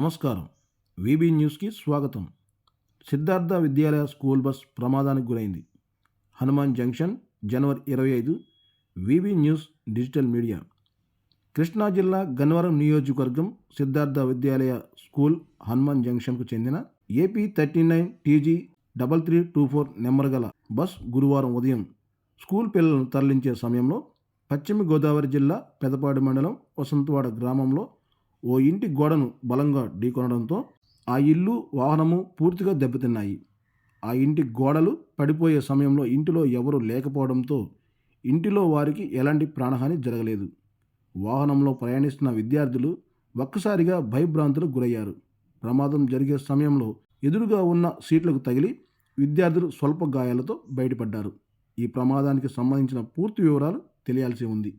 నమస్కారం. వీబీ న్యూస్కి స్వాగతం. సిద్ధార్థ విద్యాలయ స్కూల్ బస్ ప్రమాదానికి గురైంది. హనుమాన్ జంక్షన్, జనవరి 25. VB news digital media. Krishna జిల్లా గన్నవరం నియోజకవర్గం సిద్ధార్థ విద్యాలయ స్కూల్ హనుమాన్ జంక్షన్కు చెందిన ఏపీ 39 TG 3324 నెంబర్ గల బస్ గురువారం ఉదయం స్కూల్ పిల్లలను తరలించే సమయంలో పశ్చిమ గోదావరి జిల్లా పెదపాడు మండలం వసంతవాడ గ్రామంలో ఓ ఇంటి గోడను బలంగా ఢీకొనడంతో ఆ ఇల్లు, వాహనము పూర్తిగా దెబ్బతిన్నాయి. ఆ ఇంటి గోడలు పడిపోయే సమయంలో ఇంటిలో ఎవరూ లేకపోవడంతో ఇంటిలో వారికి ఎలాంటి ప్రాణహాని జరగలేదు. వాహనంలో ప్రయాణిస్తున్న విద్యార్థులు ఒక్కసారిగా భయభ్రాంతులకు గురయ్యారు. ప్రమాదం జరిగే సమయంలో ఎదురుగా ఉన్న సీట్లకు తగిలి విద్యార్థులు స్వల్ప గాయాలతో బయటపడ్డారు. ఈ ప్రమాదానికి సంబంధించిన పూర్తి వివరాలు తెలియాల్సి ఉంది.